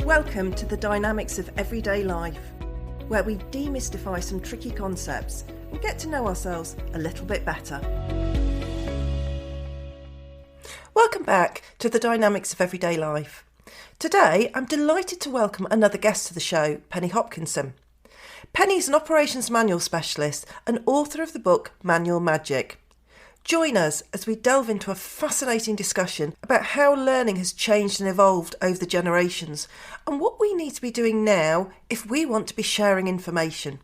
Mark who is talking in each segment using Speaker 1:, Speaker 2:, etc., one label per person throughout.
Speaker 1: Welcome to the Dynamics of Everyday Life, where we demystify some tricky concepts and get to know ourselves a little bit better. Welcome back to the Dynamics of Everyday Life. Today, I'm delighted to welcome another guest to the show, Penny Hopkinson. Penny is an operations manual specialist and author of the book Manual Magic. Join us as we delve into a fascinating discussion about how learning has changed and evolved over the generations and what we need to be doing now if we want to be sharing information.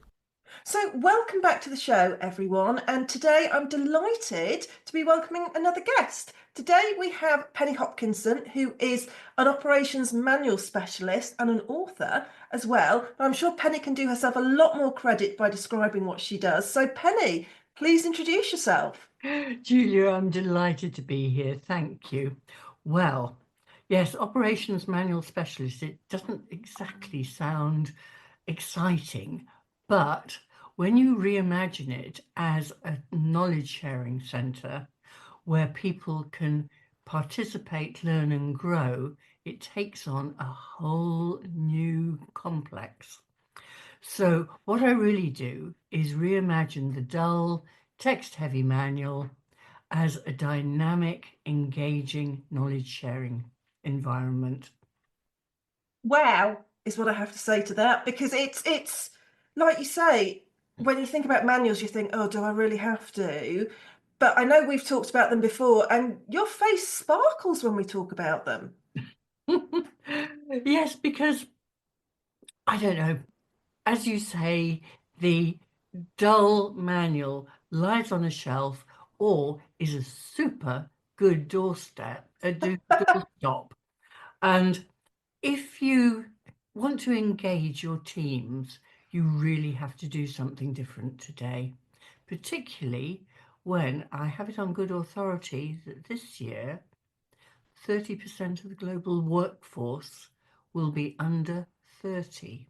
Speaker 1: So welcome back to the show, everyone, and today I'm delighted to be welcoming another guest. Today we have Penny Hopkinson, who is an operations manual specialist and an author as well. I'm sure Penny can do herself a lot more credit by describing what she does. So Penny, please introduce yourself.
Speaker 2: Julia, I'm delighted to be here. Thank you. Well, yes, operations manual specialist, it doesn't exactly sound exciting, but when you reimagine it as a knowledge sharing centre where people can participate, learn and grow, it takes on a whole new complex. So what I really do is reimagine the dull, text-heavy manual as a dynamic, engaging, knowledge-sharing environment.
Speaker 1: Wow, is what I have to say to that, because it's like you say, when you think about manuals, you think, oh, do I really have to? But I know we've talked about them before, and your face sparkles when we talk about them.
Speaker 2: Yes, because, I don't know, as you say, the dull manual lies on a shelf or is a super good doorstop. And if you want to engage your teams, you really have to do something different today, particularly when I have it on good authority that this year 30% of the global workforce will be under 30.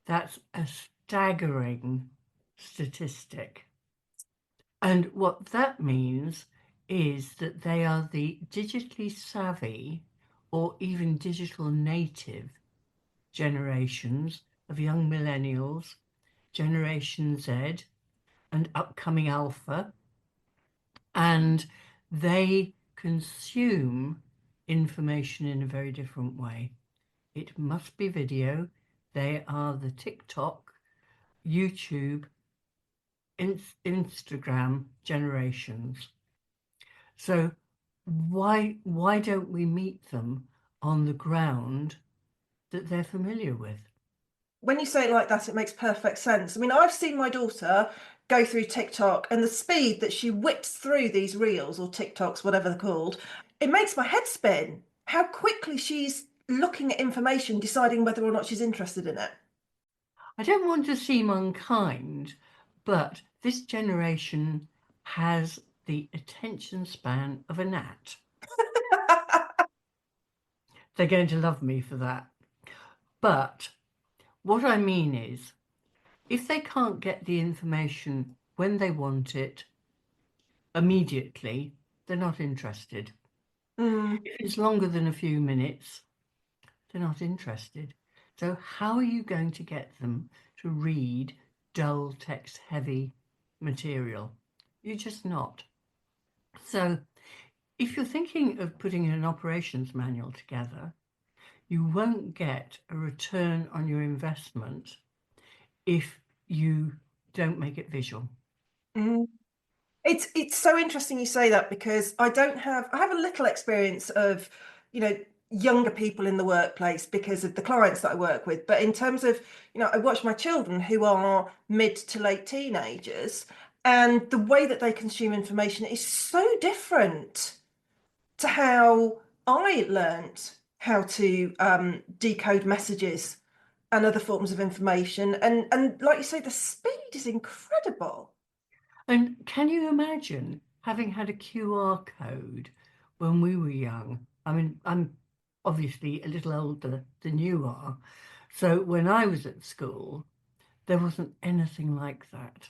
Speaker 2: That's a staggering statistic. And what that means is that they are the digitally savvy or even digital native generations of young millennials, Generation Z, and upcoming Alpha, and they consume information in a very different way. It must be video. They are the TikTok, YouTube, Instagram generations. So why don't we meet them on the ground that they're familiar with?
Speaker 1: When you say it like that, it makes perfect sense. I mean, I've seen my daughter go through TikTok, and the speed that she whips through these reels or TikToks, whatever they're called, it makes my head spin. How quickly she's looking at information, deciding whether or not she's interested in it.
Speaker 2: I don't want to seem unkind, but this generation has the attention span of a gnat. They're going to love me for that. But what I mean is, if they can't get the information when they want it immediately, they're not interested.
Speaker 1: Mm.
Speaker 2: If it's longer than a few minutes, they're not interested. So how are you going to get them to read dull, text-heavy material? You're just not. So if you're thinking of putting an operations manual together, you won't get a return on your investment if you don't make it visual.
Speaker 1: Mm. It's so interesting you say that, because I have a little experience of, younger people in the workplace because of the clients that I work with. But in terms of, I watch my children who are mid to late teenagers, and the way that they consume information is so different to how I learnt how to decode messages and other forms of information. And like you say, the speed is incredible.
Speaker 2: And can you imagine having had a QR code when we were young? I mean, I'm obviously a little older than you are. So when I was at school, there wasn't anything like that.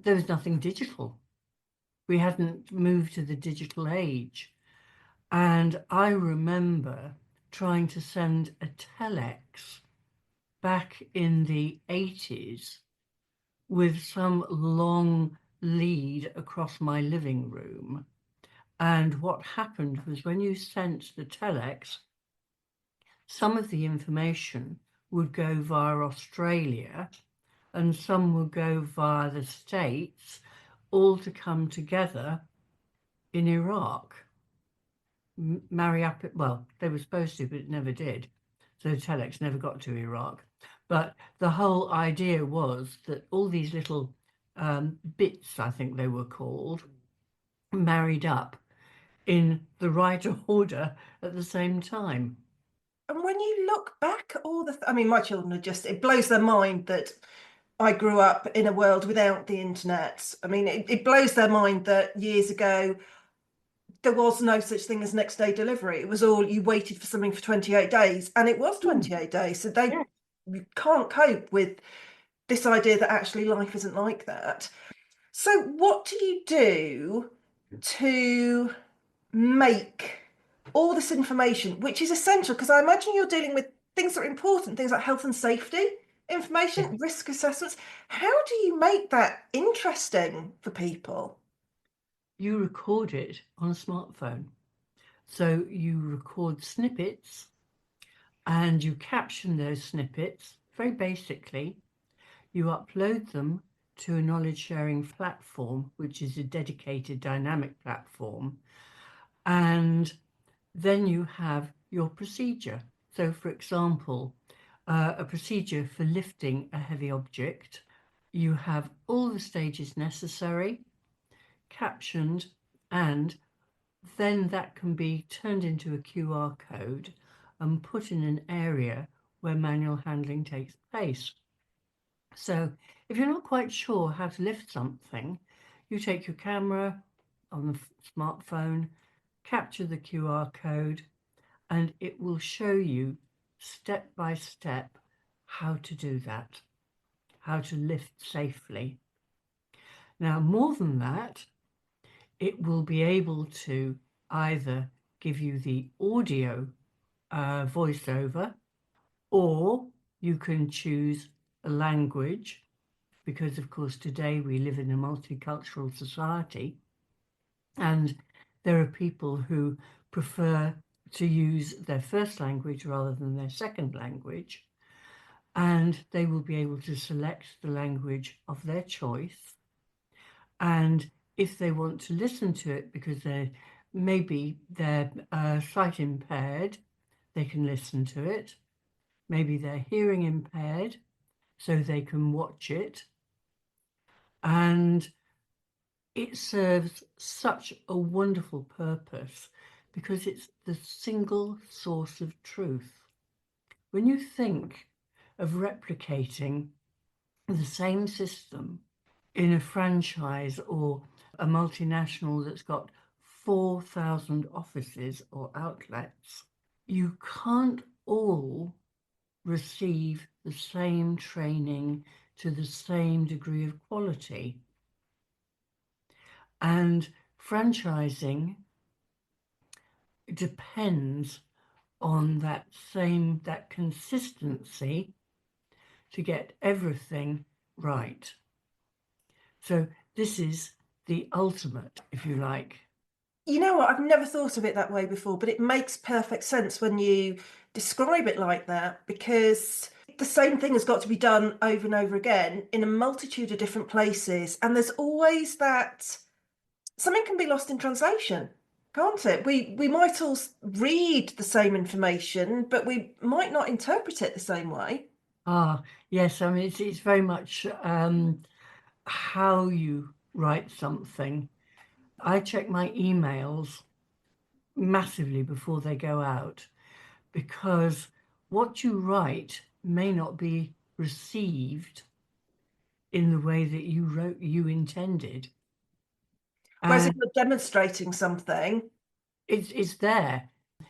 Speaker 2: There was nothing digital. We hadn't moved to the digital age. And I remember trying to send a telex back in the 80s with some long lead across my living room. And what happened was when you sent the telex, some of the information would go via Australia and some would go via the States, all to come together in Iraq. Marry up, well, they were supposed to, but it never did. So the telex never got to Iraq. But the whole idea was that all these little bits, I think they were called, married up in the right order at the same time.
Speaker 1: And when you look back at all I mean, my children are just, it blows their mind that I grew up in a world without the internet. I mean, it blows their mind that years ago there was no such thing as next day delivery. It was all you waited for something for 28 days, and it was 28 days. So they
Speaker 2: Yeah.
Speaker 1: can't cope with this idea that actually life isn't like that. So, what do you do to make all this information, which is essential? Because I imagine you're dealing with things that are important, things like health and safety
Speaker 2: Yeah.
Speaker 1: information, risk assessments. How do you make that interesting for people?
Speaker 2: You record it on a smartphone. So you record snippets and you caption those snippets very basically. You upload them to a knowledge sharing platform, which is a dedicated dynamic platform, and then you have your procedure. So, for example, a procedure for lifting a heavy object, you have all the stages necessary, captioned, and then that can be turned into a QR code and put in an area where manual handling takes place. So if you're not quite sure how to lift something, you take your camera on the smartphone, capture the QR code, and it will show you step by step how to do that, how to lift safely. Now, more than that, it will be able to either give you the audio voiceover, or you can choose a language, because of course today we live in a multicultural society and there are people who prefer to use their first language rather than their second language, and they will be able to select the language of their choice. And if they want to listen to it because they're sight impaired, they can listen to it. Maybe they're hearing impaired, so they can watch it. And it serves such a wonderful purpose because it's the single source of truth. When you think of replicating the same system in a franchise or a multinational that's got 4,000 offices or outlets, you can't all receive the same training to the same degree of quality. And franchising depends on that consistency to get everything right. So this is the ultimate, if you like.
Speaker 1: You know what? I've never thought of it that way before, but it makes perfect sense when you describe it like that, because the same thing has got to be done over and over again in a multitude of different places. And there's always that something can be lost in translation, can't it? We might all read the same information, but we might not interpret it the same way.
Speaker 2: Ah, yes, I mean, it's very much how you write something. I check my emails massively before they go out because what you write may not be received in the way that you intended.
Speaker 1: Whereas if
Speaker 2: And
Speaker 1: you're demonstrating something,
Speaker 2: it's there.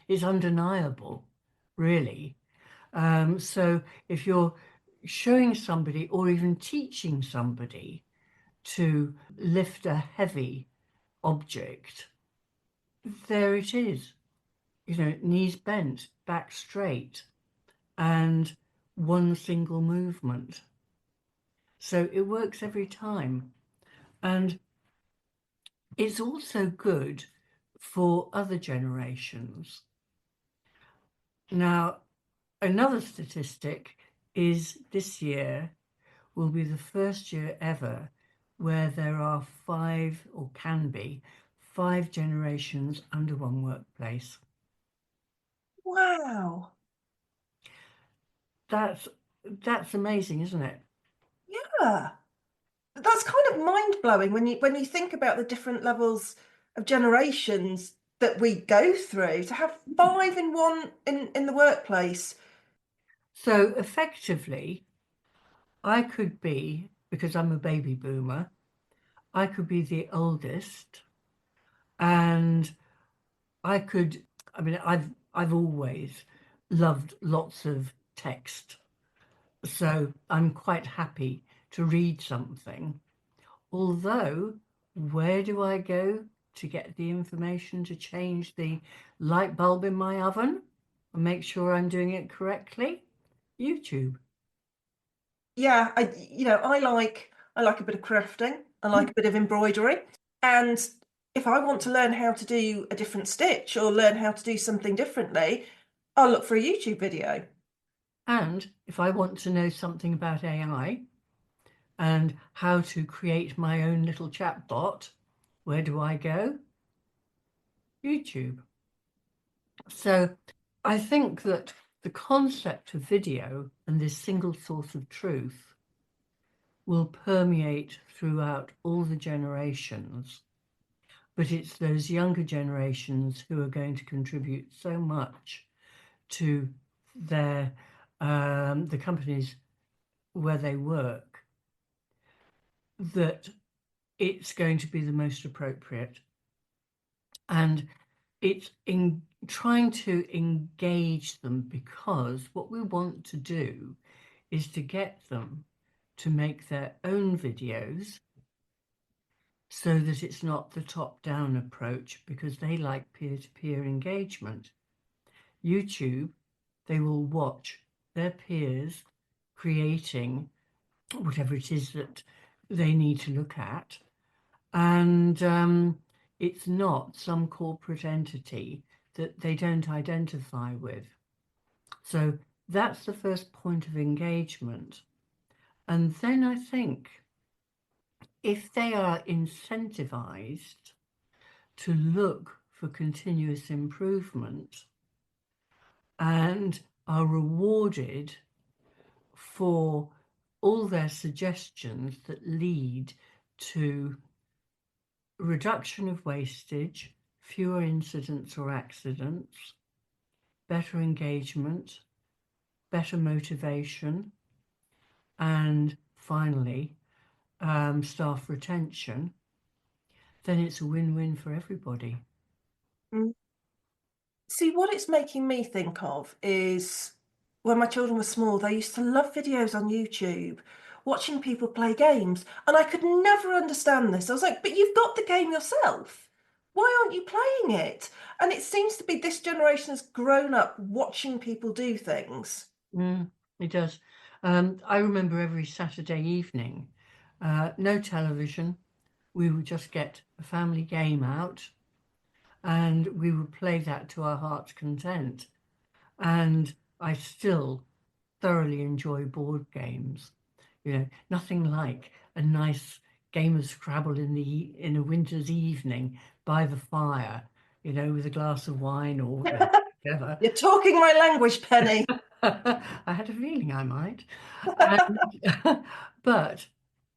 Speaker 2: It's undeniable, really. So if you're showing somebody or even teaching somebody to lift a heavy object, there it is. knees bent, back straight, and one single movement. So it works every time. And it's also good for other generations. Now, another statistic is this year will be the first year ever where there are 5, or can be, 5 generations under one workplace.
Speaker 1: Wow.
Speaker 2: That's amazing, isn't it?
Speaker 1: Yeah. That's kind of mind-blowing when you think about the different levels of generations that we go through. To have 5 in one in the workplace.
Speaker 2: So effectively, I could be, because I'm a baby boomer, I could be the oldest, and I could, I mean, I've always loved lots of text, so I'm quite happy to read something. Although, where do I go to get the information to change the light bulb in my oven and make sure I'm doing it correctly? YouTube.
Speaker 1: Yeah, I like a bit of crafting. I like a bit of embroidery. And if I want to learn how to do a different stitch or learn how to do something differently, I'll look for a YouTube video.
Speaker 2: And if I want to know something about AI and how to create my own little chatbot, where do I go? YouTube. So I think that the concept of video and this single source of truth will permeate throughout all the generations, but it's those younger generations who are going to contribute so much to their the companies where they work, that it's going to be the most appropriate. And it's in trying to engage them, because what we want to do is to get them to make their own videos so that it's not the top-down approach, because they like peer-to-peer engagement. YouTube, they will watch their peers creating whatever it is that they need to look at, and it's not some corporate entity that they don't identify with. So that's the first point of engagement. And then I think if they are incentivized to look for continuous improvement and are rewarded for all their suggestions that lead to reduction of wastage, fewer incidents or accidents, better engagement, better motivation, and finally, staff retention, then it's a win-win for everybody.
Speaker 1: Mm. See, what it's making me think of is when my children were small, they used to love videos on YouTube, watching people play games. And I could never understand this. I was like, but you've got the game yourself. Why aren't you playing it? And it seems to be this generation has grown up watching people do things.
Speaker 2: It does. I remember every Saturday evening, no television, we would just get a family game out and we would play that to our heart's content. And I still thoroughly enjoy board games. Nothing like a nice game of Scrabble in a winter's evening by the fire, with a glass of wine or whatever.
Speaker 1: You're talking my language, Penny.
Speaker 2: I had a feeling I might. And, but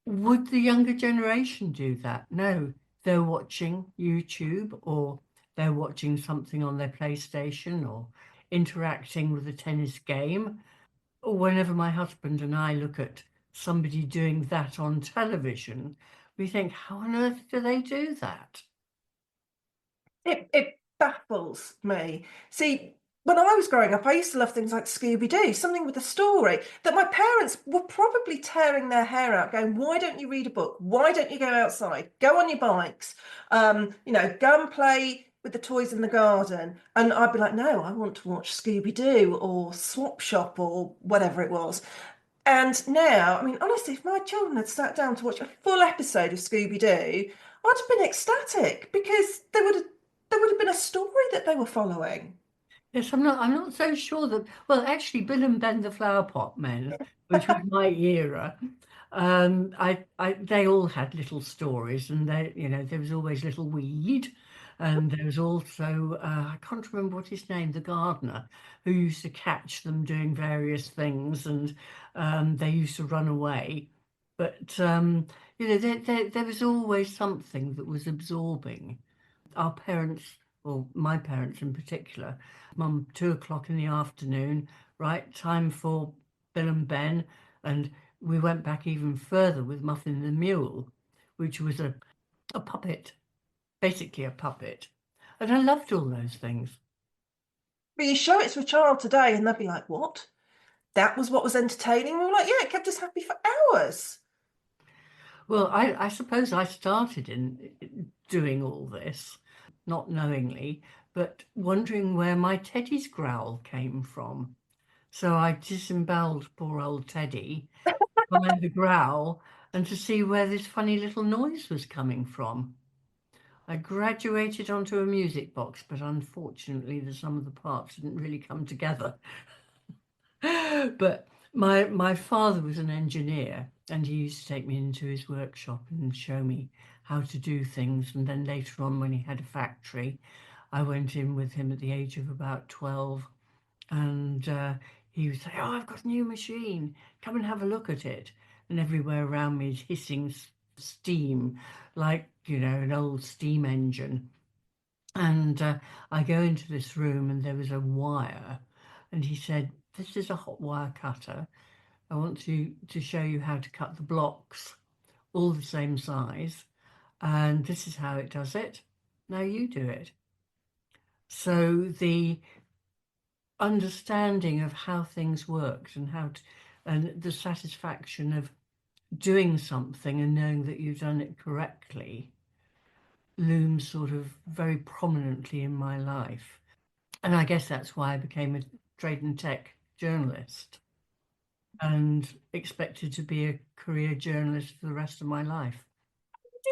Speaker 2: would the younger generation do that? No, they're watching YouTube, or they're watching something on their PlayStation, or interacting with a tennis game. Whenever my husband and I look at somebody doing that on television, we think, how on earth do they do that?
Speaker 1: It baffles me. See, when I was growing up, I used to love things like Scooby-Doo, something with a story that my parents were probably tearing their hair out, going, why don't you read a book? Why don't you go outside? Go on your bikes. Go and play with the toys in the garden, and I'd be like, no, I want to watch Scooby-Doo or Swap Shop or whatever it was. And now, I mean, honestly, if my children had sat down to watch a full episode of Scooby-Doo, I'd have been ecstatic because there would have been a story that they were following.
Speaker 2: Yes, I'm not so sure that, well, actually, Bill and Ben the Flower Pot Men, which was my era, they all had little stories, and there was always little Weed, and there was also, I can't remember what his name, the gardener, who used to catch them doing various things, and they used to run away. But there was always something that was absorbing our parents, or my parents in particular, mum, 2 o'clock in the afternoon, right? Time for Bill and Ben. And we went back even further with Muffin the Mule, which was a puppet, basically a puppet. And I loved all those things.
Speaker 1: But you show it to a child today, and they'll be like, "What? That was what was entertaining?" We were like, "Yeah, it kept us happy for hours."
Speaker 2: Well, I suppose I started in doing all this, not knowingly, but wondering where my Teddy's growl came from. So I disemboweled poor old Teddy, find the growl, and to see where this funny little noise was coming from. I graduated onto a music box, but unfortunately, the sum of the parts didn't really come together. But my father was an engineer, and he used to take me into his workshop and show me how to do things. And then later on, when he had a factory, I went in with him at the age of about 12, and he would say, "Oh, I've got a new machine. Come and have a look at it." And everywhere around me is hissing steam, like an old steam engine. And I go into this room, and there was a wire, and he said, "This is a hot wire cutter. I want to show you how to cut the blocks, all the same size, and this is how it does it. Now you do it." So the understanding of how things worked and and the satisfaction of doing something and knowing that you've done it correctly looms sort of very prominently in my life. And I guess that's why I became a trade and tech journalist and expected to be a career journalist for the rest of my life.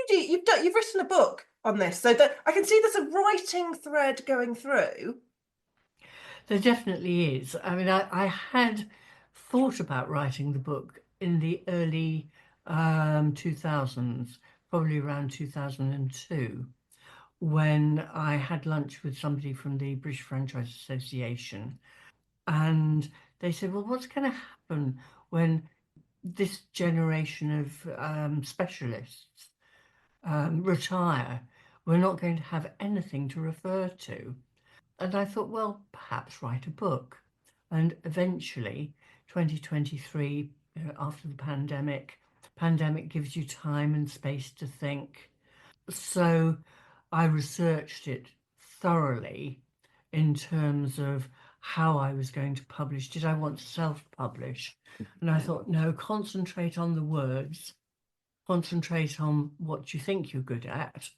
Speaker 1: Judy, you've written a book on this, so that I can see there's a writing thread going through.
Speaker 2: There definitely is. I mean, I had thought about writing the book in the early 2000s, probably around 2002, when I had lunch with somebody from the British Franchise Association. And they said, "Well, what's going to happen when this generation of specialists retire? We're not going to have anything to refer to." And I thought, well, perhaps write a book. And eventually, 2023, after the pandemic gives you time and space to think. So I researched it thoroughly in terms of how I was going to publish. Did I want to self-publish? And I thought, no, concentrate on the words, concentrate on what you think you're good at,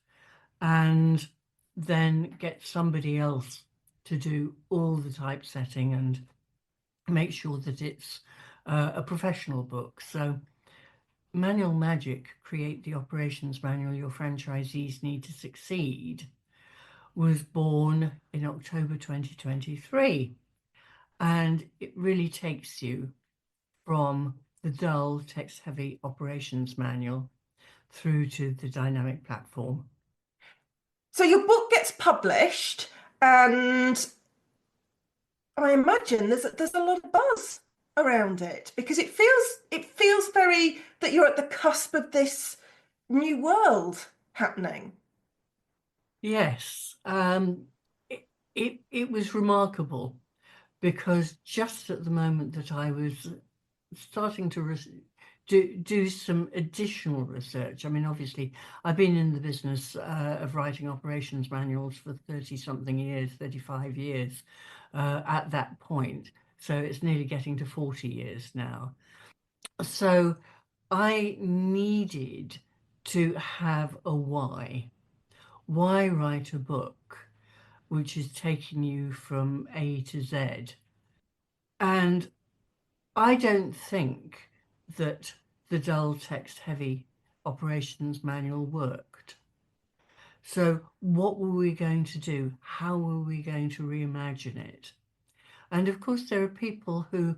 Speaker 2: and then get somebody else to do all the typesetting and make sure that it's a professional book. So Manual Magic, Create the Operations Manual Your Franchisees Need to Succeed, was born in October 2023. And it really takes you from the dull, text-heavy operations manual through to the dynamic platform.
Speaker 1: So your book gets published, and I imagine there's a lot of buzz around it because it feels very that you're at the cusp of this new world happening.
Speaker 2: Yes, it was remarkable because just at the moment that I was starting to do some additional research. I mean, obviously, I've been in the business of writing operations manuals for 30 something years, 35 years at that point. So it's nearly getting to 40 years now. So I needed to have a why. Why write a book? which is taking you from A to Z. And I don't think that the dull text heavy operations manual worked. So what were we going to do? How were we going to reimagine it? And of course, there are people who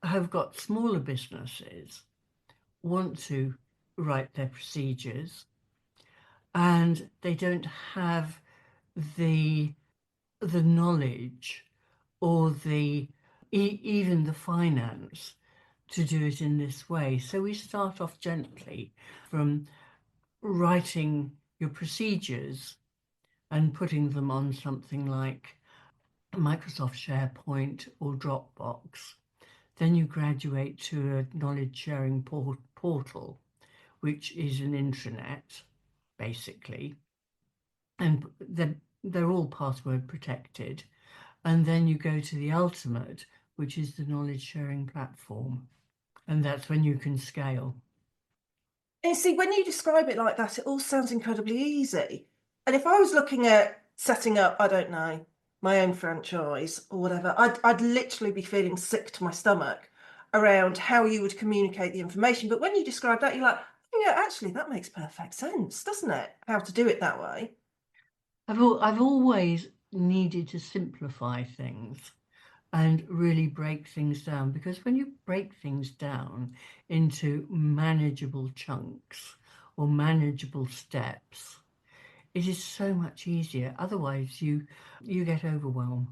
Speaker 2: have got smaller businesses, want to write their procedures, and they don't have the knowledge or even the finance to do it in this way. So we start off gently from writing your procedures and putting them on something like Microsoft SharePoint or Dropbox. Then you graduate to a knowledge sharing portal, which is an intranet, basically. And they're all password protected. And then you go to the ultimate, which is the knowledge sharing platform. And that's when you can scale.
Speaker 1: And you see, when you describe it like that, it all sounds incredibly easy. And if I was looking at setting up, I don't know, my own franchise or whatever, I'd literally be feeling sick to my stomach around how you would communicate the information. But when you describe that, you're like, oh, yeah, actually, that makes perfect sense, doesn't it? How to do it that way.
Speaker 2: I've always needed to simplify things and really break things down, because when you break things down into manageable chunks or manageable steps, it is so much easier. Otherwise, you get overwhelmed.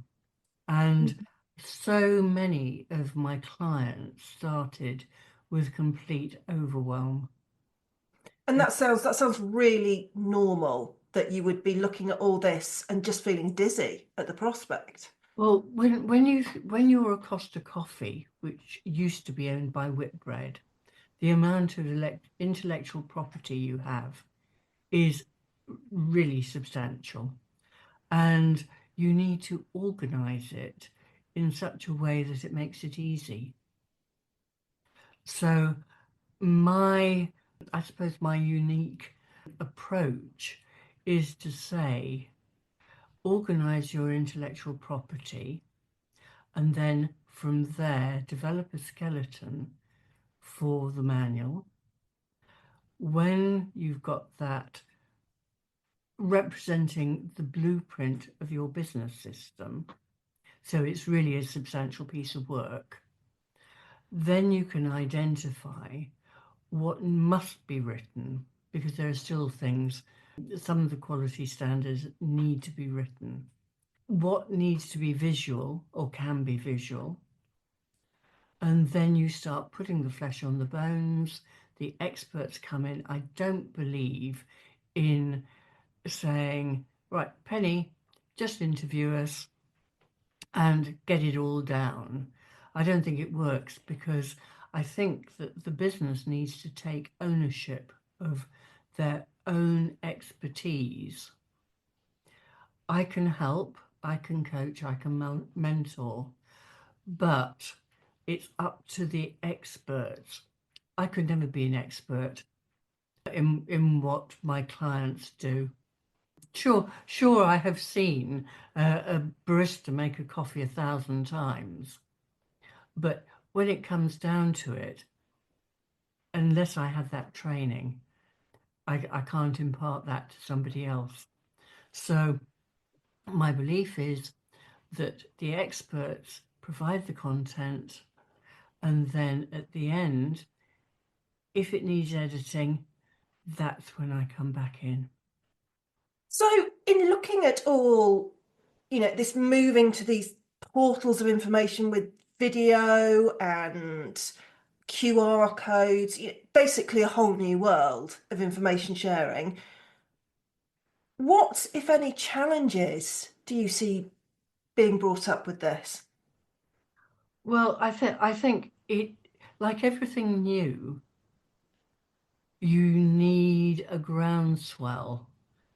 Speaker 2: And so many of my clients started with complete overwhelm.
Speaker 1: And that sounds really normal that you would be looking at all this and just feeling dizzy at the prospect.
Speaker 2: Well, when you're a Costa Coffee, which used to be owned by Whitbread, the amount of intellectual property you have is really substantial, and you need to organize it in such a way that it makes it easy. So I suppose my unique approach is to say, organize your intellectual property, and then from there, develop a skeleton for the manual. When you've got that representing the blueprint of your business system, so it's really a substantial piece of work, then you can identify what must be written, because there are still things, some of the quality standards need to be written. What needs to be visual or can be visual, and then you start putting the flesh on the bones. The experts come in. I don't believe in saying, right, Penny, just interview us and get it all down. I don't think it works, because I think that the business needs to take ownership of their own expertise. I can help, I can coach, I can mentor, but it's up to the experts. I could never be an expert in what my clients do. Sure, I have seen a barista make a coffee 1,000 times, but when it comes down to it, unless I have that training, I can't impart that to somebody else. So my belief is that the experts provide the content, and then at the end, if it needs editing, that's when I come back in.
Speaker 1: So, in looking at all, this moving to these portals of information with video and QR codes, basically a whole new world of information sharing. What, if any, challenges do you see being brought up with this?
Speaker 2: Well, I think it, like everything new, you need a groundswell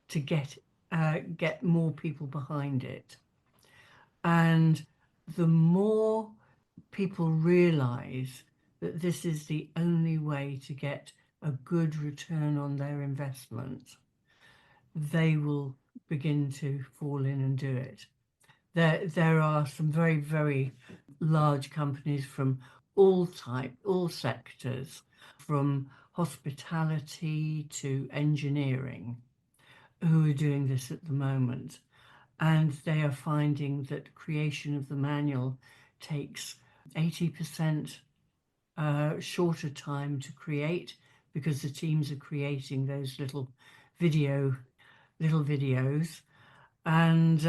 Speaker 2: to get more people behind it. And the more people realize that this is the only way to get a good return on their investment, they will begin to fall in and do it. There are some very, very large companies from all sectors, from hospitality to engineering, who are doing this at the moment. And they are finding that creation of the manual takes 80% shorter time to create, because the teams are creating those little videos. And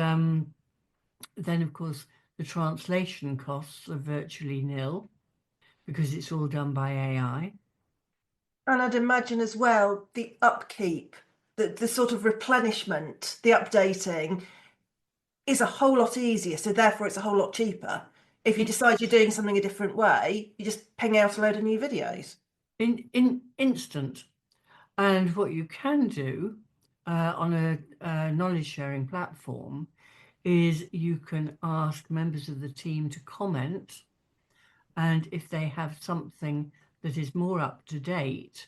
Speaker 2: then, of course, the translation costs are virtually nil because it's all done by AI.
Speaker 1: And I'd imagine as well the upkeep, the sort of replenishment, the updating is a whole lot easier. So therefore, it's a whole lot cheaper. If you decide you're doing something a different way, you just ping out a load of new videos.
Speaker 2: In instant. And what you can do on a knowledge sharing platform is you can ask members of the team to comment, and if they have something that is more up to date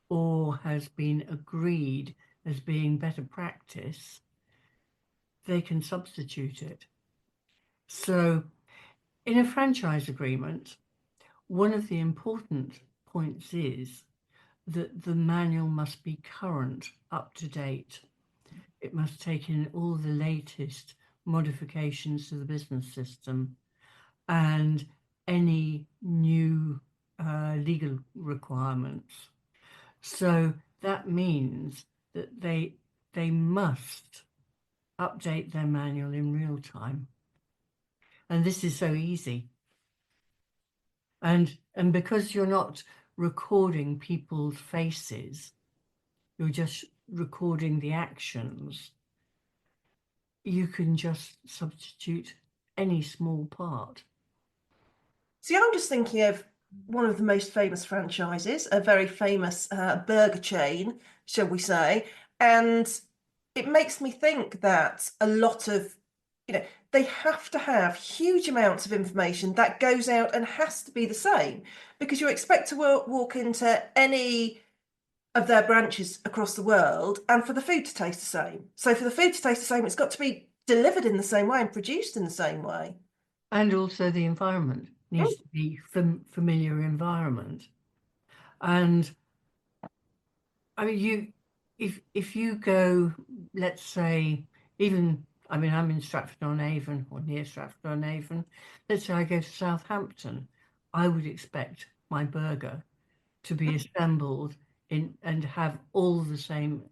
Speaker 2: or has been agreed as being better practice, they can substitute it. So in a franchise agreement, one of the important points is that the manual must be current, up to date. It must take in all the latest modifications to the business system and any new legal requirements. So that means that they must update their manual in real time. And this is so easy. And because you're not recording people's faces, you're just recording the actions, you can just substitute any small part.
Speaker 1: See, I'm just thinking of one of the most famous franchises, a very famous burger chain, shall we say, and it makes me think that a lot of, they have to have huge amounts of information that goes out and has to be the same, because you expect to walk into any of their branches across the world and for the food to taste the same. So for the food to taste the same, it's got to be delivered in the same way and produced in the same way.
Speaker 2: And also the environment needs to be familiar environment. And I mean, if you go, let's say, even, I mean, I'm in Stratford-on-Avon or near Stratford-on-Avon. Let's say I go to Southampton, I would expect my burger to be assembled in and have all the same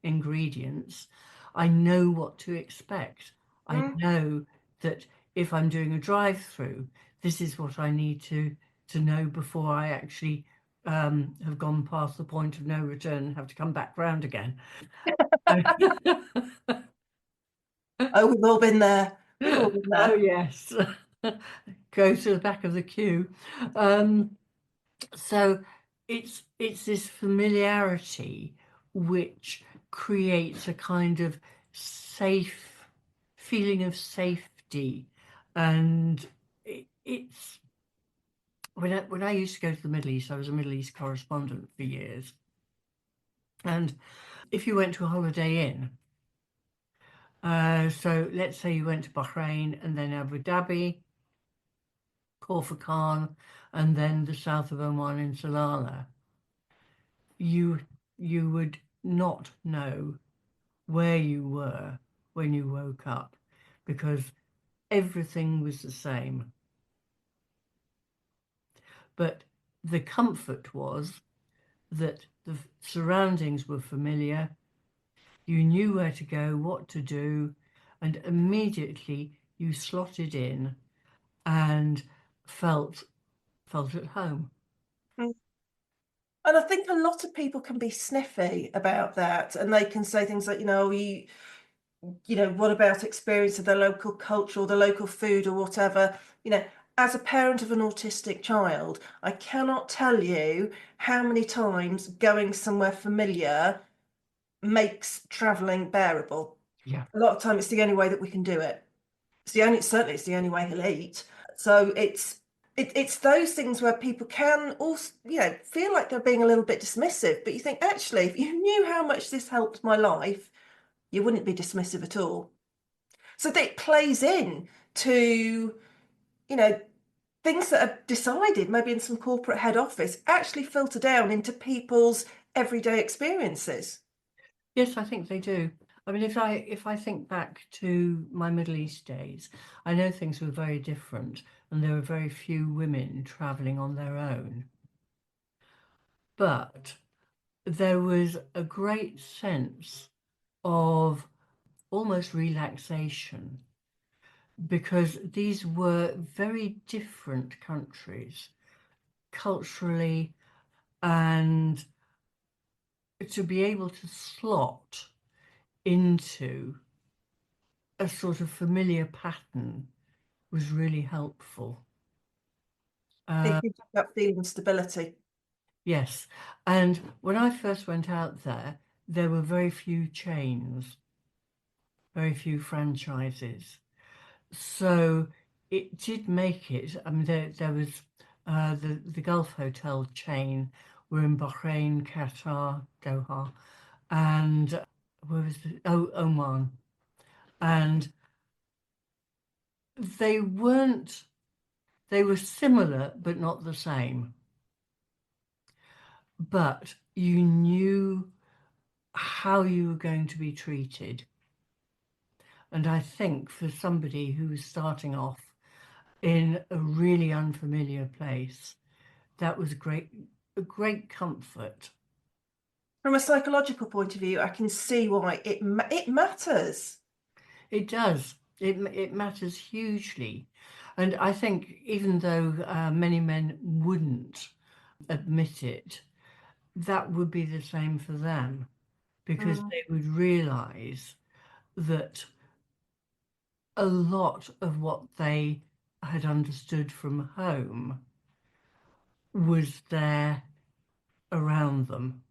Speaker 2: ingredients. I know what to expect. I know that if I'm doing a drive-through, this is what I need to know before I actually have gone past the point of no return and have to come back round again.
Speaker 1: Oh, we've all been there. We've all been
Speaker 2: Oh
Speaker 1: there.
Speaker 2: yes, go to the back of the queue. So it's this familiarity which creates a kind of safe feeling of safety, and it's when I used to go to the Middle East, I was a Middle East correspondent for years, and if you went to a Holiday Inn, so let's say you went to Bahrain and then Abu Dhabi, Khor Fakkan, and then the south of Oman in Salalah, you would not know where you were when you woke up, because everything was the same. But the comfort was that the surroundings were familiar, you knew where to go, what to do, and immediately you slotted in and felt at home.
Speaker 1: And I think a lot of people can be sniffy about that, and they can say things like, what about experience of the local culture or the local food or whatever? As a parent of an autistic child, I cannot tell you how many times going somewhere familiar makes traveling bearable.
Speaker 2: Yeah.
Speaker 1: A lot of time, it's the only way that we can do it. Certainly it's the only way he'll eat. So it's those things where people can also, feel like they're being a little bit dismissive, but you think, actually, if you knew how much this helped my life, you wouldn't be dismissive at all. So that plays in to, things that are decided maybe in some corporate head office actually filter down into people's everyday experiences.
Speaker 2: Yes, I think they do. I mean, if I think back to my Middle East days, I know things were very different, and there were very few women traveling on their own. But there was a great sense of almost relaxation, because these were very different countries culturally, and to be able to slot into a sort of familiar pattern was really helpful.
Speaker 1: It gives you that feeling of stability.
Speaker 2: Yes, and when I first went out there, there were very few chains, very few franchises. So it did make it. I mean, there was the Gulf Hotel chain were in Bahrain, Qatar, Doha, and where was Oman, and they weren't. They were similar, but not the same. But you knew how you were going to be treated. And I think for somebody who was starting off in a really unfamiliar place, that was a great comfort.
Speaker 1: From a psychological point of view, I can see why it matters.
Speaker 2: It does. It matters hugely. And I think even though many men wouldn't admit it, that would be the same for them, because they would realise that a lot of what they had understood from home was there around them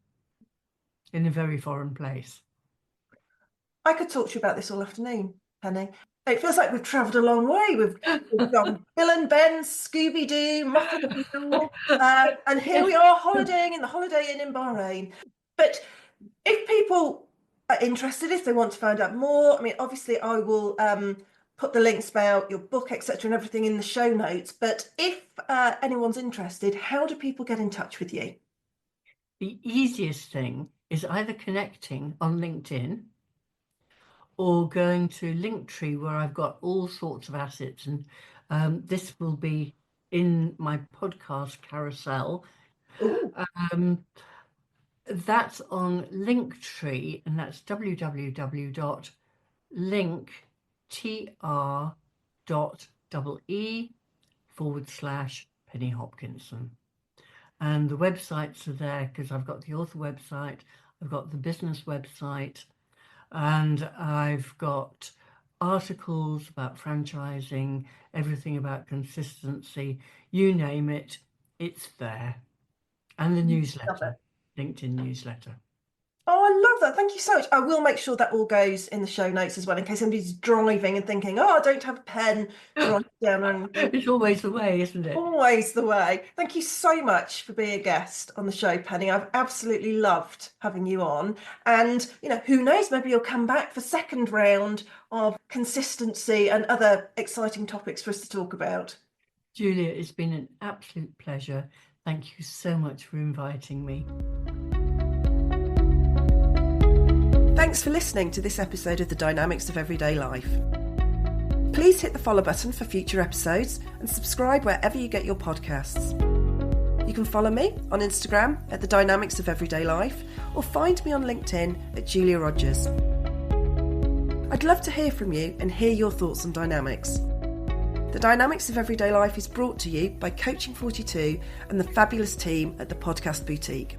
Speaker 2: in a very foreign place.
Speaker 1: I could talk to you about this all afternoon, Penny. It feels like we've travelled a long way. We've gone Bill and Ben, Scooby-Doo, Muffin and Bill, and here we are holidaying in the Holiday Inn in Bahrain. But if people are interested, if they want to find out more, I mean, obviously I will put the links about your book, etc., and everything in the show notes. But if anyone's interested, how do people get in touch with you?
Speaker 2: The easiest thing is either connecting on LinkedIn or going to Linktree, where I've got all sorts of assets. And this will be in my podcast carousel. That's on Linktree, and that's www.linktr.ee/Penny Hopkinson. And the websites are there because I've got the author website, I've got the business website, and I've got articles about franchising, everything about consistency, you name it, it's there. And the newsletter, LinkedIn newsletter.
Speaker 1: Oh, I love that. Thank you so much. I will make sure that all goes in the show notes as well, in case somebody's driving and thinking, oh, I don't have a pen to write down or anything.
Speaker 2: It's always the way, isn't it?
Speaker 1: Always the way. Thank you so much for being a guest on the show, Penny. I've absolutely loved having you on. And, who knows, maybe you'll come back for second round of consistency and other exciting topics for us to talk about.
Speaker 2: Julia, it's been an absolute pleasure. Thank you so much for inviting me.
Speaker 1: Thanks for listening to this episode of The Dynamics of Everyday Life. Please hit the follow button for future episodes and subscribe wherever you get your podcasts. You can follow me on Instagram at The Dynamics of Everyday Life or find me on LinkedIn at Julia Rogers. I'd love to hear from you and hear your thoughts on dynamics. The Dynamics of Everyday Life is brought to you by Coaching 42 and the fabulous team at the Podcast Boutique.